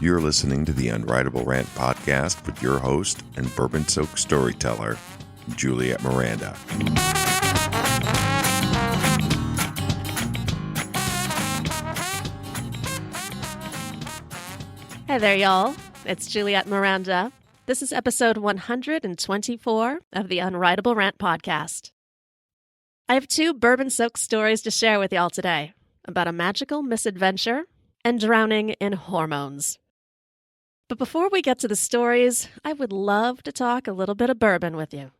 You're listening to the Unwritable Rant podcast with your host and bourbon-soaked storyteller, Juliette Miranda. Hey there, y'all. It's Juliette Miranda. This is episode 124 of the Unwritable Rant podcast. I have two bourbon-soaked stories to share with y'all today about a magical misadventure and drowning in hormones. But before we get to the stories, I would love to talk a little bit of bourbon with you.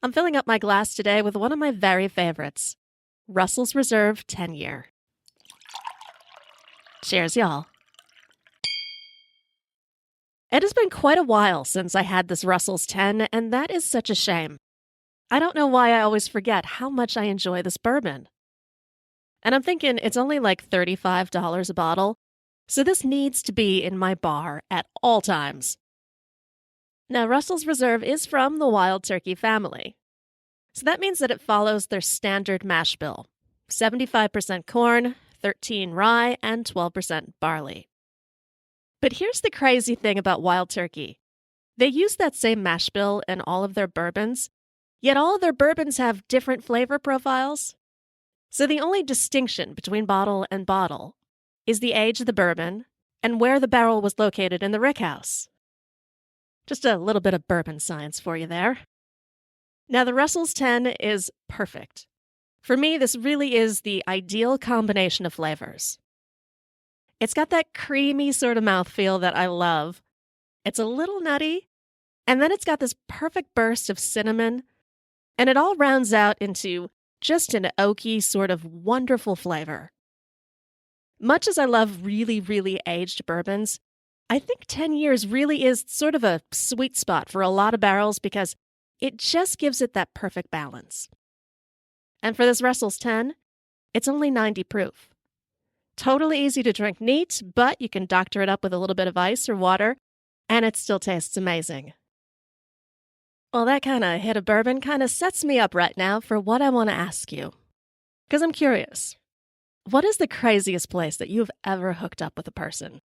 I'm filling up my glass today with one of my very favorites, Russell's Reserve 10-Year. Cheers, y'all. It has been quite a while since I had this Russell's 10, and that is such a shame. I don't know why I always forget how much I enjoy this bourbon. And I'm thinking it's only like $35 a bottle, so this needs to be in my bar at all times. Now, Russell's Reserve is from the Wild Turkey family. So that means that it follows their standard mash bill, 75% corn, 13% rye, and 12% barley. But here's the crazy thing about Wild Turkey. They use that same mash bill in all of their bourbons, yet all of their bourbons have different flavor profiles. So the only distinction between bottle and bottle is the age of the bourbon and where the barrel was located in the rickhouse. Just a little bit of bourbon science for you there. Now, the Russell's 10 is perfect. For me, this really is the ideal combination of flavors. It's got that creamy sort of mouthfeel that I love. It's a little nutty, and then it's got this perfect burst of cinnamon, and it all rounds out into just an oaky sort of wonderful flavor. Much as I love really, really aged bourbons, I think 10 years really is sort of a sweet spot for a lot of barrels because it just gives it that perfect balance. And for this Russell's 10, it's only 90 proof. Totally easy to drink neat, but you can doctor it up with a little bit of ice or water, and it still tastes amazing. Well, that kind of hit of bourbon kind of sets me up right now for what I want to ask you. Because I'm curious. What is the craziest place that you've ever hooked up with a person?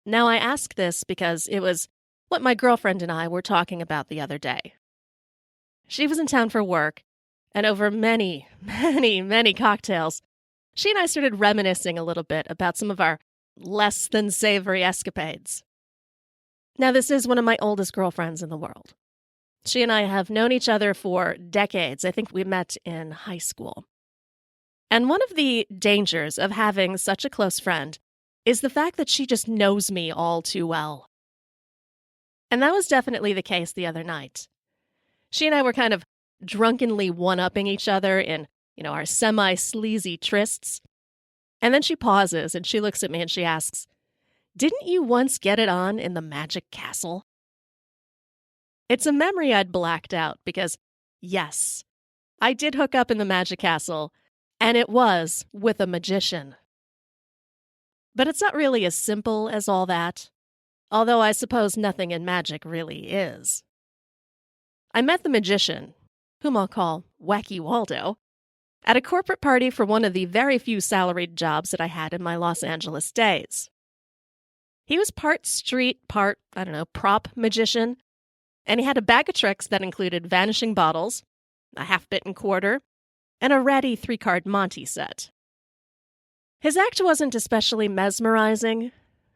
Now, I ask this because it was what my girlfriend and I were talking about the other day. She was in town for work, and over many, many cocktails, she and I started reminiscing a little bit about some of our less than savory escapades. Now, this is one of my oldest girlfriends in the world. She and I have known each other for decades. I think we met in high school. And one of the dangers of having such a close friend is the fact that she just knows me all too well. And that was definitely the case the other night. She and I were kind of drunkenly one-upping each other in, our semi-sleazy trysts. And then she pauses and she looks at me and she asks, "Didn't you once get it on in the Magic Castle?" It's a memory I'd blacked out because, yes, I did hook up in the Magic Castle, and it was with a magician. But it's not really as simple as all that, although I suppose nothing in magic really is. I met the magician, whom I'll call Wacky Waldo, at a corporate party for one of the very few salaried jobs that I had in my Los Angeles days. He was part street, part, prop magician, and he had a bag of tricks that included vanishing bottles, a half-bitten quarter, and a ratty 3-card Monty set. His act wasn't especially mesmerizing,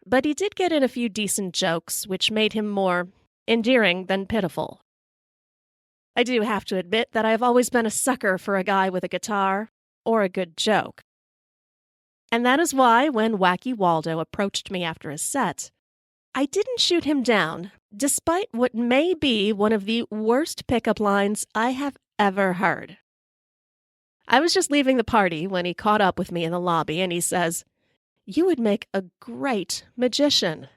but he did get in a few decent jokes, which made him more endearing than pitiful. I do have to admit that I've always been a sucker for a guy with a guitar or a good joke. And that is why when Wacky Waldo approached me after his set, I didn't shoot him down, despite what may be one of the worst pickup lines I have ever heard. I was just leaving the party when he caught up with me in the lobby and he says, "You would make a great magician."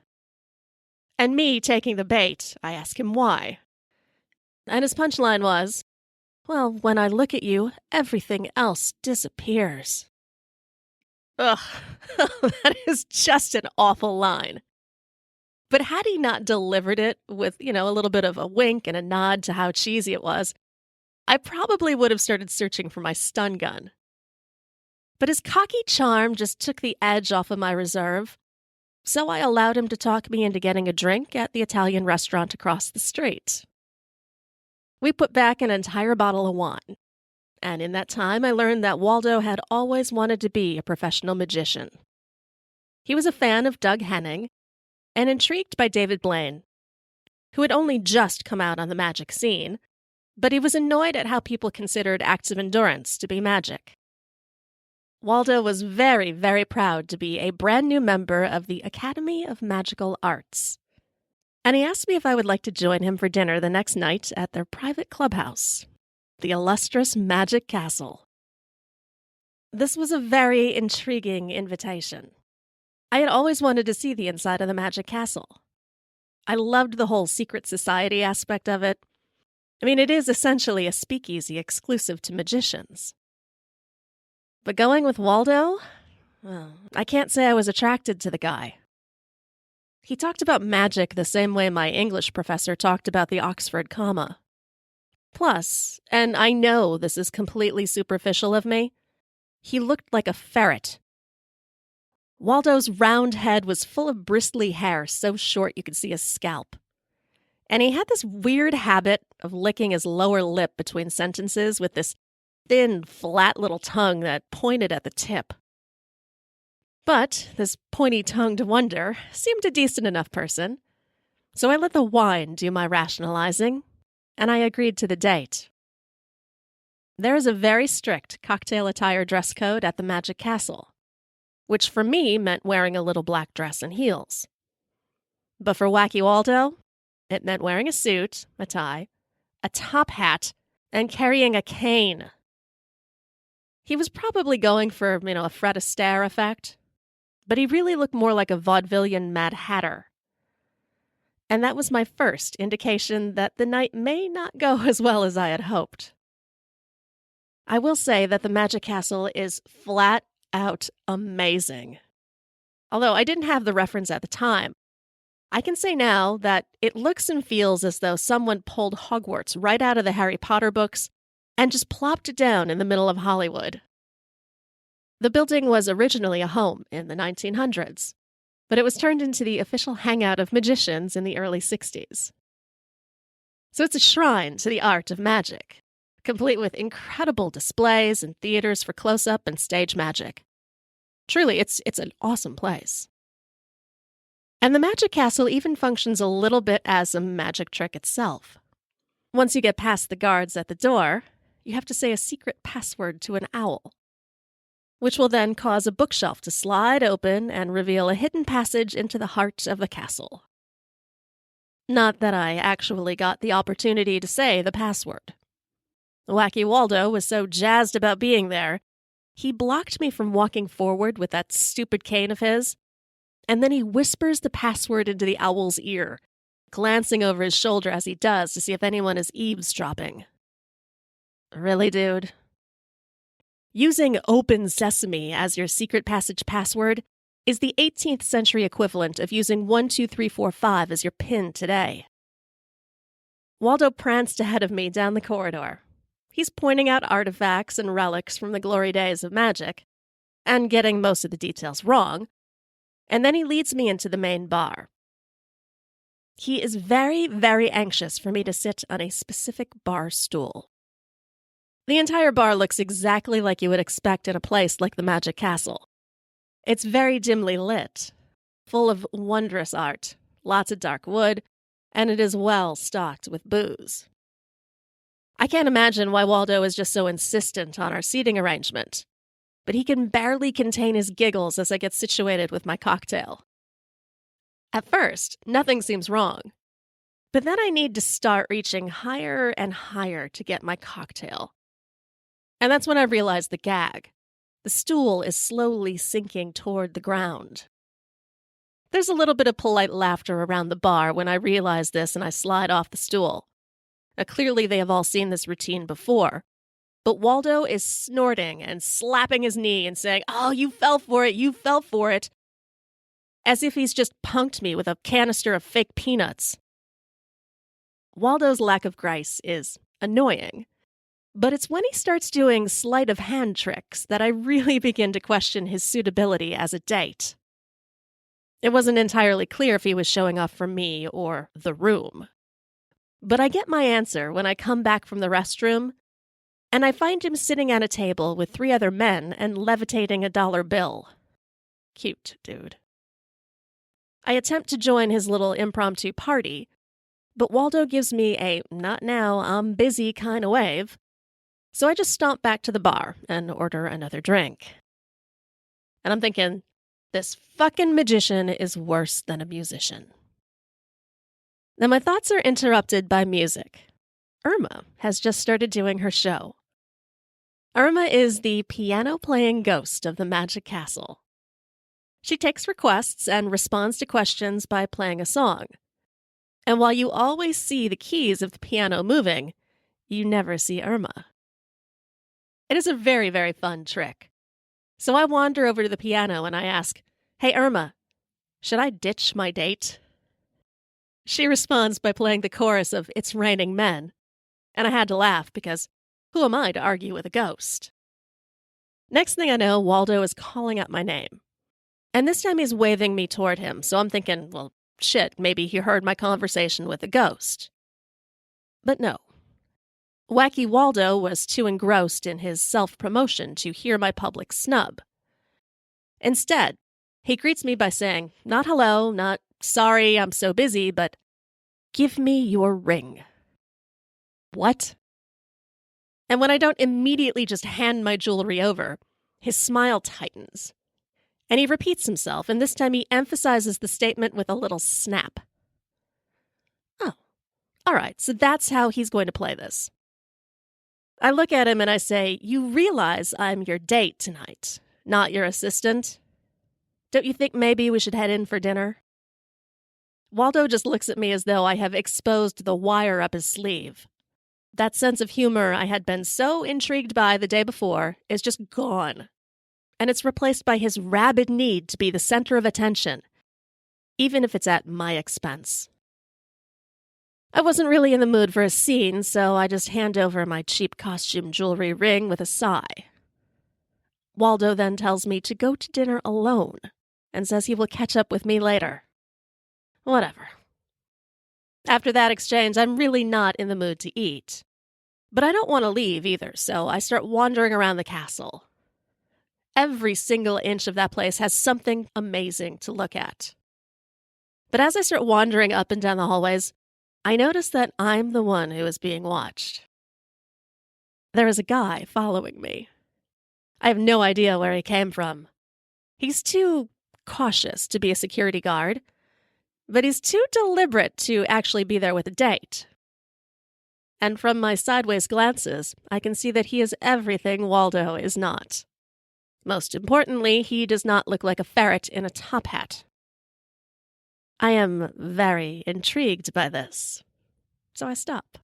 And me taking the bait, I ask him why. And his punchline was, "Well, when I look at you, everything else disappears." Ugh, that is just an awful line. But had he not delivered it with, a little bit of a wink and a nod to how cheesy it was, I probably would have started searching for my stun gun. But his cocky charm just took the edge off of my reserve, so I allowed him to talk me into getting a drink at the Italian restaurant across the street. We put back an entire bottle of wine, and in that time I learned that Waldo had always wanted to be a professional magician. He was a fan of Doug Henning and intrigued by David Blaine, who had only just come out on the magic scene, but he was annoyed at how people considered acts of endurance to be magic. Waldo was very, very proud to be a brand new member of the Academy of Magical Arts, and he asked me if I would like to join him for dinner the next night at their private clubhouse, the illustrious Magic Castle. This was a very intriguing invitation. I had always wanted to see the inside of the Magic Castle. I loved the whole secret society aspect of it. I mean, it is essentially a speakeasy exclusive to magicians. But going with Waldo, well, I can't say I was attracted to the guy. He talked about magic the same way my English professor talked about the Oxford comma. Plus, and I know this is completely superficial of me, he looked like a ferret. Waldo's round head was full of bristly hair so short you could see his scalp. And he had this weird habit of licking his lower lip between sentences with this thin, flat little tongue that pointed at the tip. But this pointy-tongued wonder seemed a decent enough person, so I let the wine do my rationalizing, and I agreed to the date. There is a very strict cocktail attire dress code at the Magic Castle, which for me meant wearing a little black dress and heels. But for Wacky Waldo, it meant wearing a suit, a tie, a top hat, and carrying a cane. He was probably going for, a Fred Astaire effect, but he really looked more like a vaudevillian Mad Hatter. And that was my first indication that the night may not go as well as I had hoped. I will say that the Magic Castle is flat out amazing. Although I didn't have the reference at the time, I can say now that it looks and feels as though someone pulled Hogwarts right out of the Harry Potter books and just plopped it down in the middle of Hollywood. The building was originally a home in the 1900s, but it was turned into the official hangout of magicians in the early 60s. So it's a shrine to the art of magic, complete with incredible displays and theaters for close-up and stage magic. Truly, it's an awesome place. And the Magic Castle even functions a little bit as a magic trick itself. Once you get past the guards at the door, you have to say a secret password to an owl, which will then cause a bookshelf to slide open and reveal a hidden passage into the heart of the castle. Not that I actually got the opportunity to say the password. Wacky Waldo was so jazzed about being there, he blocked me from walking forward with that stupid cane of his, and then he whispers the password into the owl's ear, glancing over his shoulder as he does to see if anyone is eavesdropping. Really, dude? Using Open Sesame as your secret passage password is the 18th century equivalent of using 12345 as your PIN today. Waldo pranced ahead of me down the corridor. He's pointing out artifacts and relics from the glory days of magic, and getting most of the details wrong, and then he leads me into the main bar. He is very, very anxious for me to sit on a specific bar stool. The entire bar looks exactly like you would expect in a place like the Magic Castle. It's very dimly lit, full of wondrous art, lots of dark wood, and it is well stocked with booze. I can't imagine why Waldo is just so insistent on our seating arrangement, but he can barely contain his giggles as I get situated with my cocktail. At first, nothing seems wrong, but then I need to start reaching higher and higher to get my cocktail. And that's when I realize the gag. The stool is slowly sinking toward the ground. There's a little bit of polite laughter around the bar when I realize this and I slide off the stool. Now, clearly they have all seen this routine before, but Waldo is snorting and slapping his knee and saying, "Oh, you fell for it," as if he's just punked me with a canister of fake peanuts. Waldo's lack of grace is annoying, but it's when he starts doing sleight of hand tricks that I really begin to question his suitability as a date. It wasn't entirely clear if he was showing off for me or the room. But I get my answer when I come back from the restroom, and I find him sitting at a table with 3 other men and levitating a dollar bill. Cute, dude. I attempt to join his little impromptu party, but Waldo gives me a not now, I'm busy kind of wave, so I just stomp back to the bar and order another drink. And I'm thinking, this fucking magician is worse than a musician. Then my thoughts are interrupted by music. Irma has just started doing her show. Irma is the piano-playing ghost of the Magic Castle. She takes requests and responds to questions by playing a song. And while you always see the keys of the piano moving, you never see Irma. It is a very, very fun trick. So I wander over to the piano and I ask, "Hey, Irma, should I ditch my date?" She responds by playing the chorus of It's Raining Men, and I had to laugh because who am I to argue with a ghost? Next thing I know, Waldo is calling out my name. And this time he's waving me toward him, so I'm thinking, well, shit, maybe he heard my conversation with a ghost. But no. Wacky Waldo was too engrossed in his self-promotion to hear my public snub. Instead, he greets me by saying, not hello, not sorry, I'm so busy, but give me your ring. What? And when I don't immediately just hand my jewelry over, his smile tightens. And he repeats himself, and this time he emphasizes the statement with a little snap. Oh, all right, so that's how he's going to play this. I look at him and I say, you realize I'm your date tonight, not your assistant? Don't you think maybe we should head in for dinner? Waldo just looks at me as though I have exposed the wire up his sleeve. That sense of humor I had been so intrigued by the day before is just gone. And it's replaced by his rabid need to be the center of attention, even if it's at my expense. I wasn't really in the mood for a scene, so I just hand over my cheap costume jewelry ring with a sigh. Waldo then tells me to go to dinner alone and says he will catch up with me later. Whatever. After that exchange, I'm really not in the mood to eat. But I don't want to leave either, so I start wandering around the castle. Every single inch of that place has something amazing to look at. But as I start wandering up and down the hallways, I notice that I'm the one who is being watched. There is a guy following me. I have no idea where he came from. He's too cautious to be a security guard, but he's too deliberate to actually be there with a date. And from my sideways glances, I can see that he is everything Waldo is not. Most importantly, he does not look like a ferret in a top hat. I am very intrigued by this, so I stop.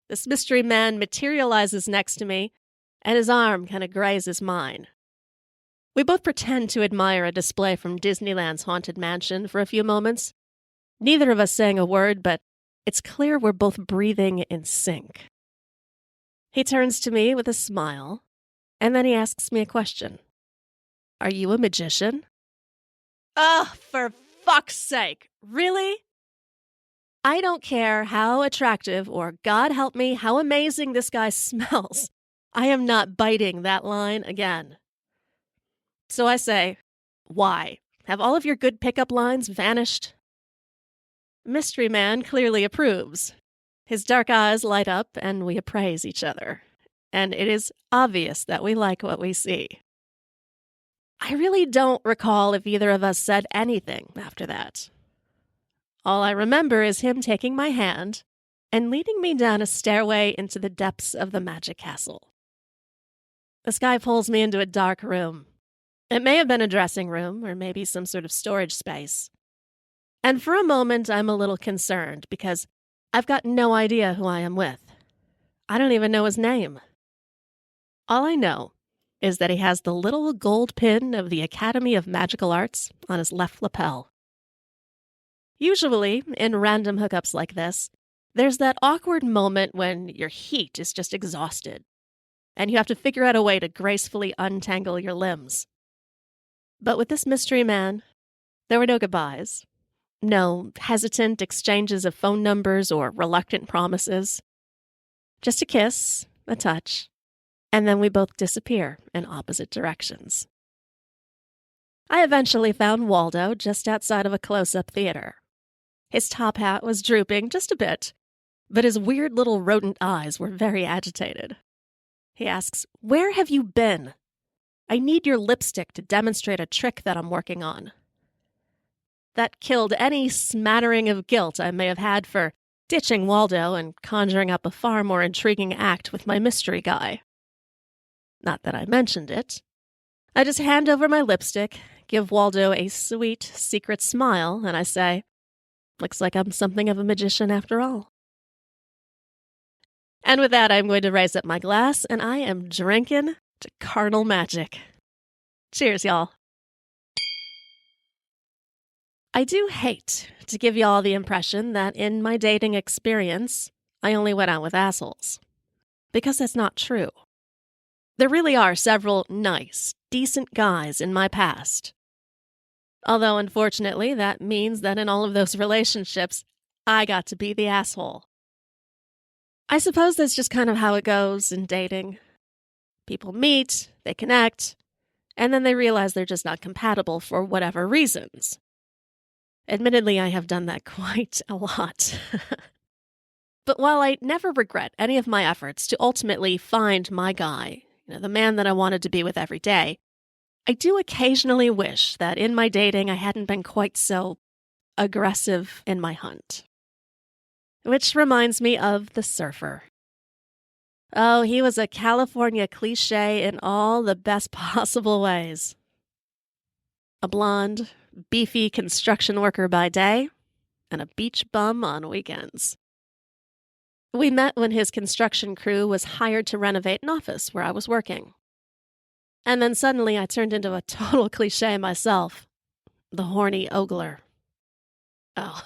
This mystery man materializes next to me, and his arm kind of grazes mine. We both pretend to admire a display from Disneyland's Haunted Mansion for a few moments, neither of us saying a word, but it's clear we're both breathing in sync. He turns to me with a smile, and then he asks me a question. Are you a magician? Ugh, for fuck's sake, really? I don't care how attractive or, God help me, how amazing this guy smells. I am not biting that line again. So I say, why? Have all of your good pickup lines vanished? Mystery Man clearly approves. His dark eyes light up and we appraise each other. And it is obvious that we like what we see. I really don't recall if either of us said anything after that. All I remember is him taking my hand and leading me down a stairway into the depths of the Magic Castle. This guy pulls me into a dark room. It may have been a dressing room or maybe some sort of storage space. And for a moment, I'm a little concerned because I've got no idea who I am with. I don't even know his name. All I know is that he has the little gold pin of the Academy of Magical Arts on his left lapel. Usually, in random hookups like this, there's that awkward moment when your heat is just exhausted, and you have to figure out a way to gracefully untangle your limbs. But with this mystery man, There were no goodbyes, no hesitant exchanges of phone numbers or reluctant promises. Just a kiss, a touch, and then we both disappear in opposite directions. I eventually found Waldo just outside of a close-up theater. His top hat was drooping just a bit, but his weird little rodent eyes were very agitated. He asks, "Where have you been? I need your lipstick to demonstrate a trick that I'm working on." That killed any smattering of guilt I may have had for ditching Waldo and conjuring up a far more intriguing act with my mystery guy. Not that I mentioned it. I just hand over my lipstick, give Waldo a sweet, secret smile, and I say, "Looks like I'm something of a magician after all." And with that, I'm going to raise up my glass, and I am drinking to carnal magic. Cheers, y'all. I do hate to give y'all the impression that in my dating experience, I only went out with assholes. Because that's not true. There really are several nice, decent guys in my past. Although, unfortunately, that means that in all of those relationships, I got to be the asshole. I suppose that's just kind of how it goes in dating. People meet, they connect, and then they realize they're just not compatible for whatever reasons. Admittedly, I have done that quite a lot. But while I never regret any of my efforts to ultimately find my guy, the man that I wanted to be with every day, I do occasionally wish that in my dating I hadn't been quite so aggressive in my hunt. Which reminds me of the surfer. Oh, he was a California cliché in all the best possible ways. A blonde, beefy construction worker by day, and a beach bum on weekends. We met when his construction crew was hired to renovate an office where I was working. And then suddenly I turned into a total cliché myself, the horny ogler. Oh,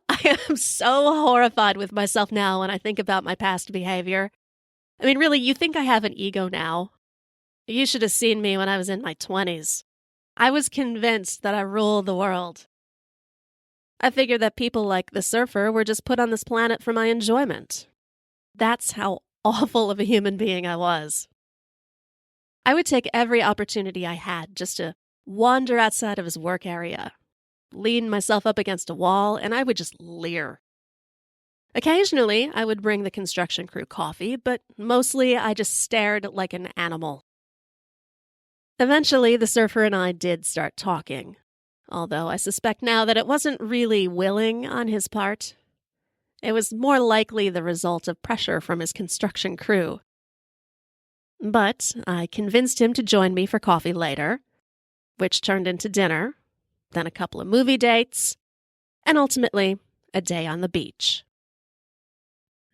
I am so horrified with myself now when I think about my past behavior. I mean, really, you think I have an ego now? You should have seen me when I was in my 20s. I was convinced that I ruled the world. I figured that people like the surfer were just put on this planet for my enjoyment. That's how awful of a human being I was. I would take every opportunity I had just to wander outside of his work area, lean myself up against a wall, and I would just leer. Occasionally, I would bring the construction crew coffee, but mostly I just stared like an animal. Eventually, the surfer and I did start talking, although I suspect now that it wasn't really willing on his part. It was more likely the result of pressure from his construction crew. But I convinced him to join me for coffee later, which turned into dinner, then a couple of movie dates, and ultimately a day on the beach.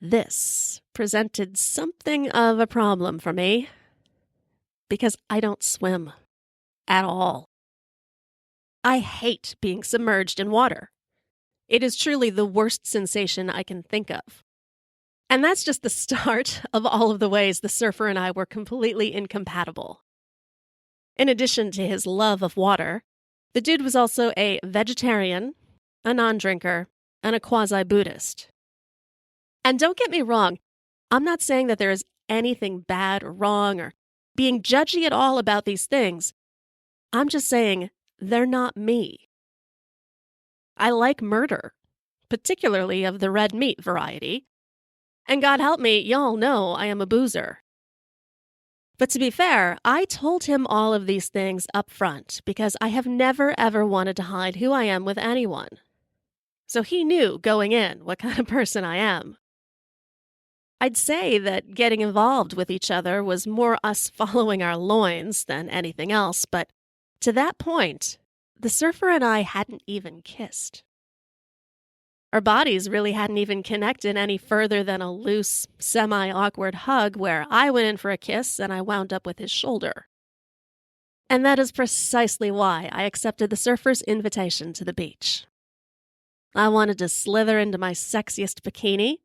This presented something of a problem for me, because I don't swim at all. I hate being submerged in water. It is truly the worst sensation I can think of. And that's just the start of all of the ways the surfer and I were completely incompatible. In addition to his love of water, the dude was also a vegetarian, a non-drinker, and a quasi-Buddhist. And don't get me wrong, I'm not saying that there is anything bad or wrong or being judgy at all about these things. I'm just saying they're not me. I like murder, particularly of the red meat variety. And God help me, y'all know I am a boozer. But to be fair, I told him all of these things up front because I have never ever wanted to hide who I am with anyone. So he knew going in what kind of person I am. I'd say that getting involved with each other was more us following our loins than anything else, but to that point, the surfer and I hadn't even kissed. Our bodies really hadn't even connected any further than a loose, semi-awkward hug where I went in for a kiss and I wound up with his shoulder. And that is precisely why I accepted the surfer's invitation to the beach. I wanted to slither into my sexiest bikini,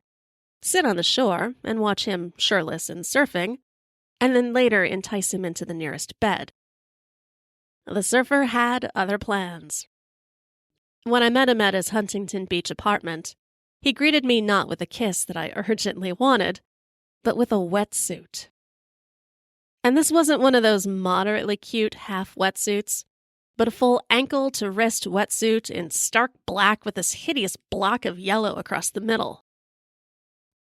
sit on the shore and watch him shirtless and surfing, and then later entice him into the nearest bed. The surfer had other plans. When I met him at his Huntington Beach apartment, he greeted me not with a kiss that I urgently wanted, but with a wetsuit. And this wasn't one of those moderately cute half wetsuits, but a full ankle to wrist wetsuit in stark black with this hideous block of yellow across the middle.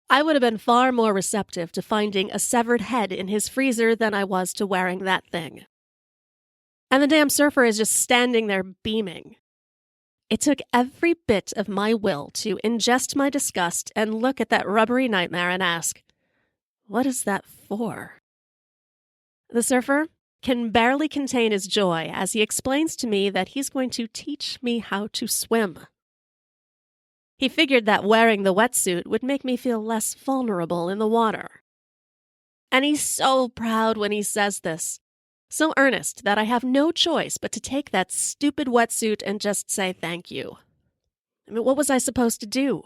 I would have been far more receptive to finding a severed head in his freezer than I was to wearing that thing. And the damn surfer is just standing there beaming. It took every bit of my will to ingest my disgust and look at that rubbery nightmare and ask, what is that for? The surfer can barely contain his joy as he explains to me that he's going to teach me how to swim. He figured that wearing the wetsuit would make me feel less vulnerable in the water. And he's so proud when he says this, so earnest that I have no choice but to take that stupid wetsuit and just say thank you. I mean, what was I supposed to do?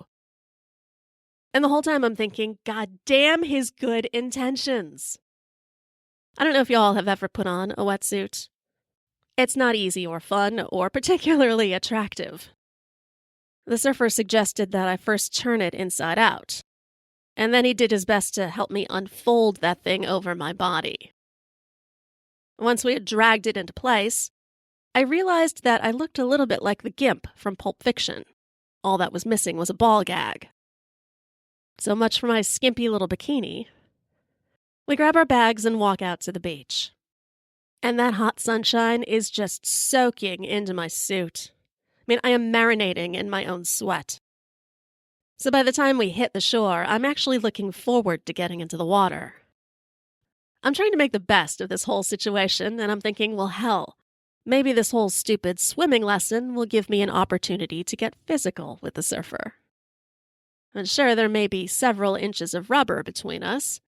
And the whole time I'm thinking, God damn his good intentions. I don't know if y'all have ever put on a wetsuit. It's not easy or fun or particularly attractive. The surfer suggested that I first turn it inside out, and then he did his best to help me unfold that thing over my body. Once we had dragged it into place, I realized that I looked a little bit like the Gimp from Pulp Fiction. All that was missing was a ball gag. So much for my skimpy little bikini. We grab our bags and walk out to the beach. And that hot sunshine is just soaking into my suit. I mean, I am marinating in my own sweat. So by the time we hit the shore, I'm actually looking forward to getting into the water. I'm trying to make the best of this whole situation, and I'm thinking, well, hell, maybe this whole stupid swimming lesson will give me an opportunity to get physical with the surfer. And sure, there may be several inches of rubber between us,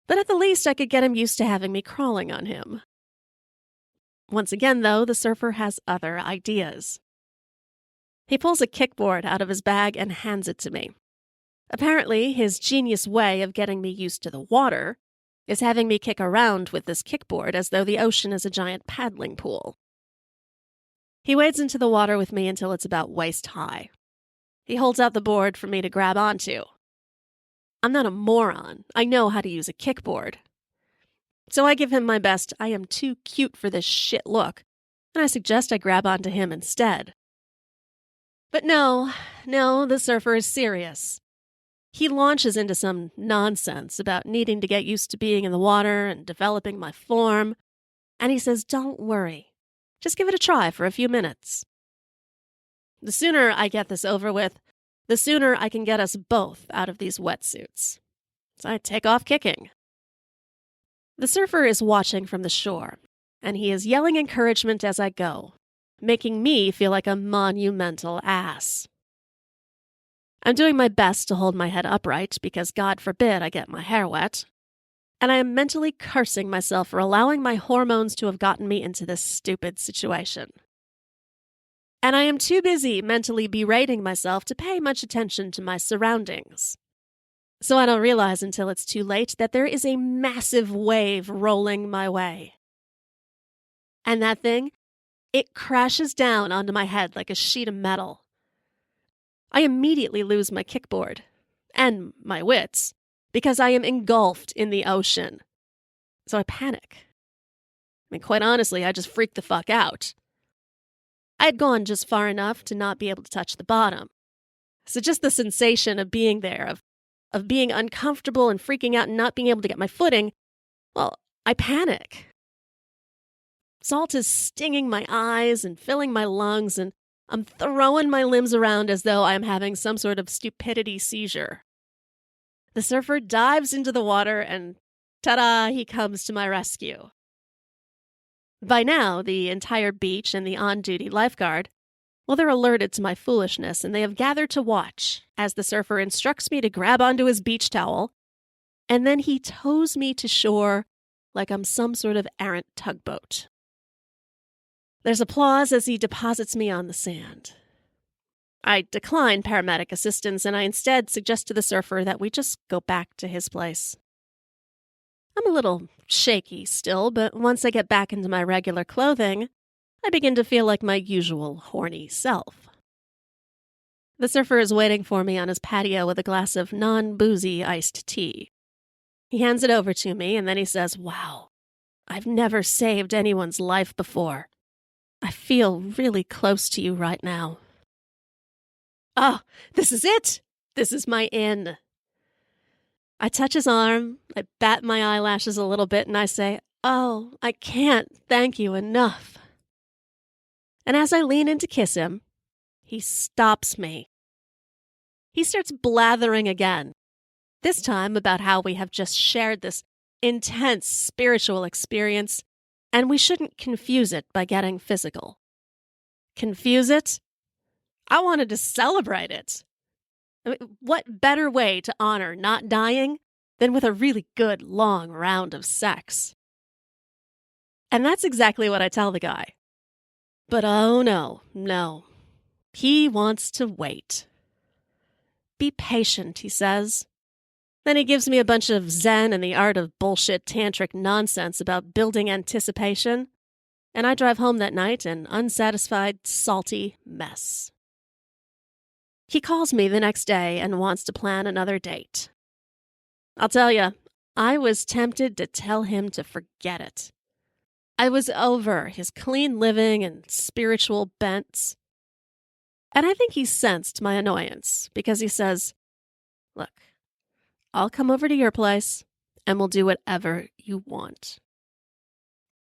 but at the least I could get him used to having me crawling on him. Once again, though, the surfer has other ideas. He pulls a kickboard out of his bag and hands it to me. Apparently, his genius way of getting me used to the water is having me kick around with this kickboard as though the ocean is a giant paddling pool. He wades into the water with me until it's about waist high. He holds out the board for me to grab onto. I'm not a moron. I know how to use a kickboard. So I give him my best I am too cute for this shit look, and I suggest I grab onto him instead. But no, the surfer is serious. He launches into some nonsense about needing to get used to being in the water and developing my form, and he says, don't worry. Just give it a try for a few minutes. The sooner I get this over with, the sooner I can get us both out of these wetsuits. So I take off kicking. The surfer is watching from the shore, and he is yelling encouragement as I go, making me feel like a monumental ass. I'm doing my best to hold my head upright because God forbid I get my hair wet, and I am mentally cursing myself for allowing my hormones to have gotten me into this stupid situation. And I am too busy mentally berating myself to pay much attention to my surroundings. So I don't realize until it's too late that there is a massive wave rolling my way. And that thing, it crashes down onto my head like a sheet of metal. I immediately lose my kickboard, and my wits, because I am engulfed in the ocean. So I panic. I mean, quite honestly, I just freak the fuck out. I had gone just far enough to not be able to touch the bottom. So just the sensation of being there, of being uncomfortable and freaking out and not being able to get my footing, well, I panic. Salt is stinging my eyes and filling my lungs, and I'm throwing my limbs around as though I'm having some sort of stupidity seizure. The surfer dives into the water and, ta-da, he comes to my rescue. By now, the entire beach and the on-duty lifeguard, well, they're alerted to my foolishness, and they have gathered to watch as the surfer instructs me to grab onto his beach towel, and then he tows me to shore like I'm some sort of errant tugboat. There's applause as he deposits me on the sand. I decline paramedic assistance, and I instead suggest to the surfer that we just go back to his place. I'm a little shaky still, but once I get back into my regular clothing, I begin to feel like my usual horny self. The surfer is waiting for me on his patio with a glass of non-boozy iced tea. He hands it over to me, and then he says, "Wow, I've never saved anyone's life before. I feel really close to you right now." Oh, this is it! This is my in. I touch his arm, I bat my eyelashes a little bit, and I say, "Oh, I can't thank you enough." And as I lean in to kiss him, he stops me. He starts blathering again, this time about how we have just shared this intense spiritual experience, and we shouldn't confuse it by getting physical. Confuse it? I wanted to celebrate it. I mean, what better way to honor not dying than with a really good long round of sex? And that's exactly what I tell the guy. But oh no. He wants to wait. Be patient, he says. Then he gives me a bunch of Zen and the art of bullshit tantric nonsense about building anticipation, and I drive home that night an unsatisfied, salty mess. He calls me the next day and wants to plan another date. I'll tell you, I was tempted to tell him to forget it. I was over his clean living and spiritual bents. And I think he sensed my annoyance because he says, "Look, I'll come over to your place and we'll do whatever you want."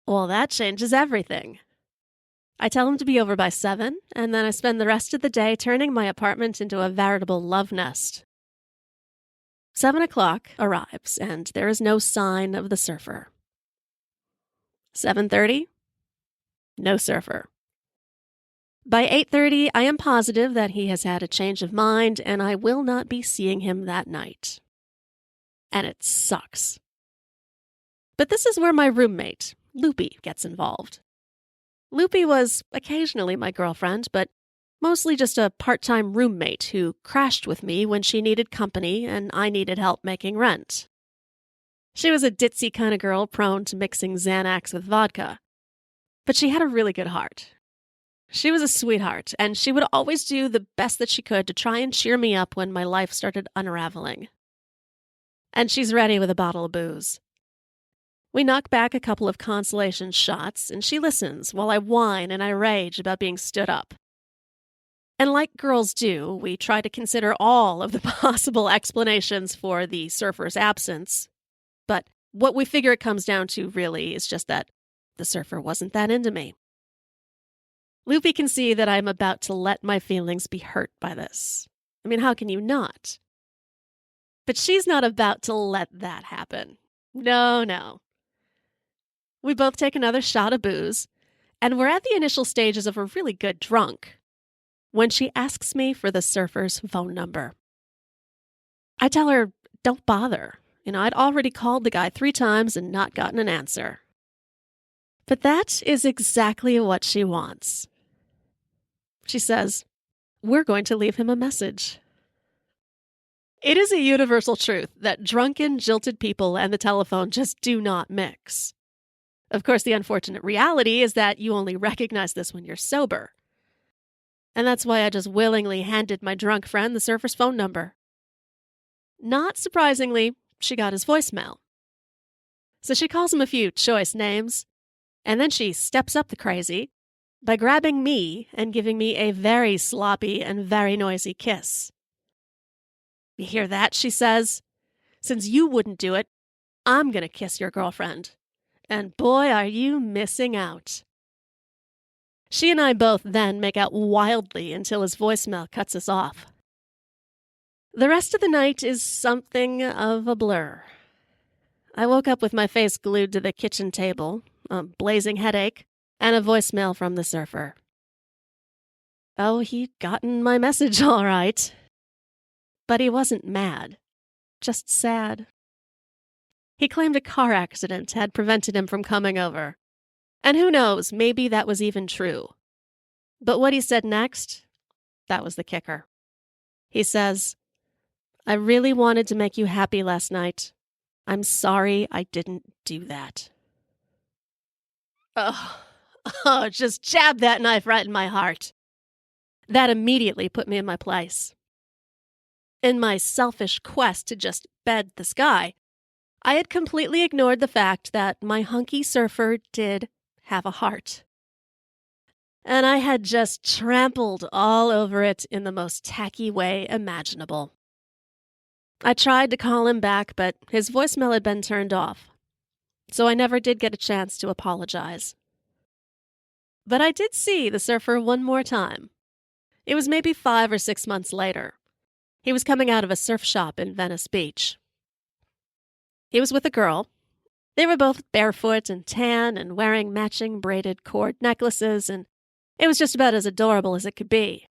Well, that changes everything. I tell him to be over by 7, and then I spend the rest of the day turning my apartment into a veritable love nest. 7 o'clock arrives, and there is no sign of the surfer. 7:30, no surfer. By 8:30, I am positive that he has had a change of mind, and I will not be seeing him that night. And it sucks. But this is where my roommate, Loopy, gets involved. Loopy was occasionally my girlfriend, but mostly just a part-time roommate who crashed with me when she needed company and I needed help making rent. She was a ditzy kind of girl prone to mixing Xanax with vodka. But she had a really good heart. She was a sweetheart, and she would always do the best that she could to try and cheer me up when my life started unraveling. And she's ready with a bottle of booze. We knock back a couple of consolation shots, and she listens while I whine and I rage about being stood up. And like girls do, we try to consider all of the possible explanations for the surfer's absence. But what we figure it comes down to really is just that the surfer wasn't that into me. Loopy can see that I'm about to let my feelings be hurt by this. I mean, how can you not? But she's not about to let that happen. No. We both take another shot of booze, and we're at the initial stages of a really good drunk when she asks me for the surfer's phone number. I tell her, don't bother. I'd already called the guy 3 times and not gotten an answer. But that is exactly what she wants. She says, we're going to leave him a message. It is a universal truth that drunken, jilted people and the telephone just do not mix. Of course, the unfortunate reality is that you only recognize this when you're sober. And that's why I just willingly handed my drunk friend the surfer's phone number. Not surprisingly, she got his voicemail. So she calls him a few choice names, and then she steps up the crazy by grabbing me and giving me a very sloppy and very noisy kiss. You hear that, she says? Since you wouldn't do it, I'm going to kiss your girlfriend. And boy, are you missing out. She and I both then make out wildly until his voicemail cuts us off. The rest of the night is something of a blur. I woke up with my face glued to the kitchen table, a blazing headache, and a voicemail from the surfer. Oh, he'd gotten my message all right. But he wasn't mad, just sad. He claimed a car accident had prevented him from coming over. And who knows, maybe that was even true. But what he said next, that was the kicker. He says, I really wanted to make you happy last night. I'm sorry I didn't do that. Oh, just jabbed that knife right in my heart. That immediately put me in my place. In my selfish quest to just bed this guy, I had completely ignored the fact that my hunky surfer did have a heart. And I had just trampled all over it in the most tacky way imaginable. I tried to call him back, but his voicemail had been turned off, so I never did get a chance to apologize. But I did see the surfer one more time. It was maybe 5 or 6 months later. He was coming out of a surf shop in Venice Beach. He was with a girl. They were both barefoot and tan and wearing matching braided cord necklaces, and it was just about as adorable as it could be.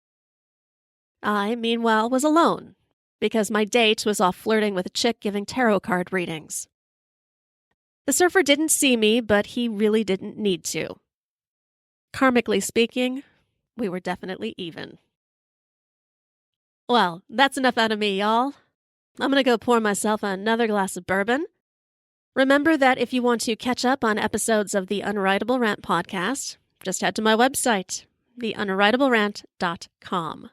I, meanwhile, was alone, because my date was off flirting with a chick giving tarot card readings. The surfer didn't see me, but he really didn't need to. Karmically speaking, we were definitely even. Well, that's enough out of me, y'all. I'm going to go pour myself another glass of bourbon. Remember that if you want to catch up on episodes of the Unwritable Rant podcast, just head to my website, theunwritablерant.com.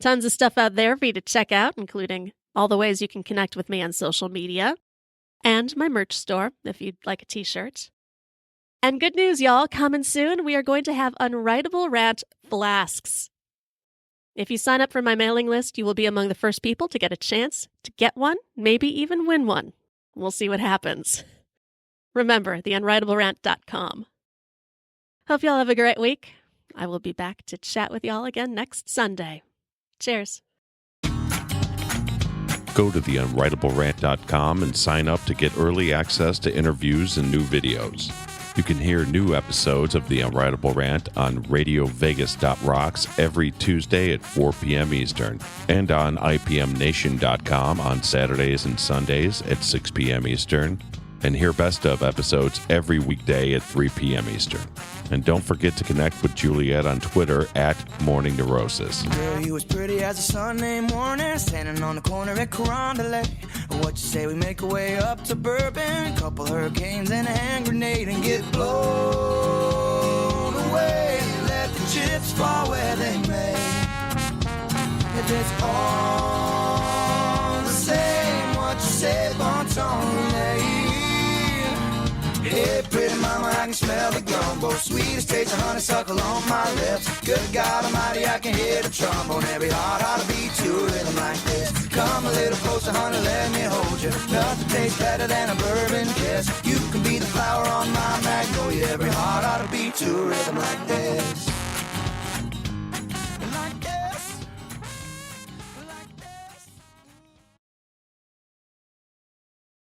Tons of stuff out there for you to check out, including all the ways you can connect with me on social media, and my merch store if you'd like a t-shirt. And good news, y'all, coming soon, we are going to have Unwritable Rant flasks. If you sign up for my mailing list, you will be among the first people to get a chance to get one, maybe even win one. We'll see what happens. Remember, theunwritablerant.com. Hope y'all have a great week. I will be back to chat with y'all again next Sunday. Cheers. Go to theunwritablerant.com and sign up to get early access to interviews and new videos. You can hear new episodes of The Unwritable Rant on radiovegas.rocks every Tuesday at 4 p.m. Eastern and on IPMNation.com on Saturdays and Sundays at 6 p.m. Eastern, and hear best of episodes every weekday at 3 p.m. Eastern. And don't forget to connect with Juliette on Twitter at Morning Neurosis. Girl, you as pretty as a Sunday morning, standing on the corner at Carondelet. What you say we make our way up to Bourbon, a couple hurricanes and a hand grenade, and get blown away. Let the chips fall where they may. If it's all the same, what you say, bon ton relay. Hey, pretty mama, I can smell the gumbo. Sweet as taste of honeysuckle on my lips. Good God Almighty, I can hear the trombone. Every heart ought to beat to a rhythm like this. Come a little closer, honey, let me hold you. Nothing tastes better than a bourbon kiss. You can be the flower on my magnolia. Every heart ought to beat to a rhythm like this.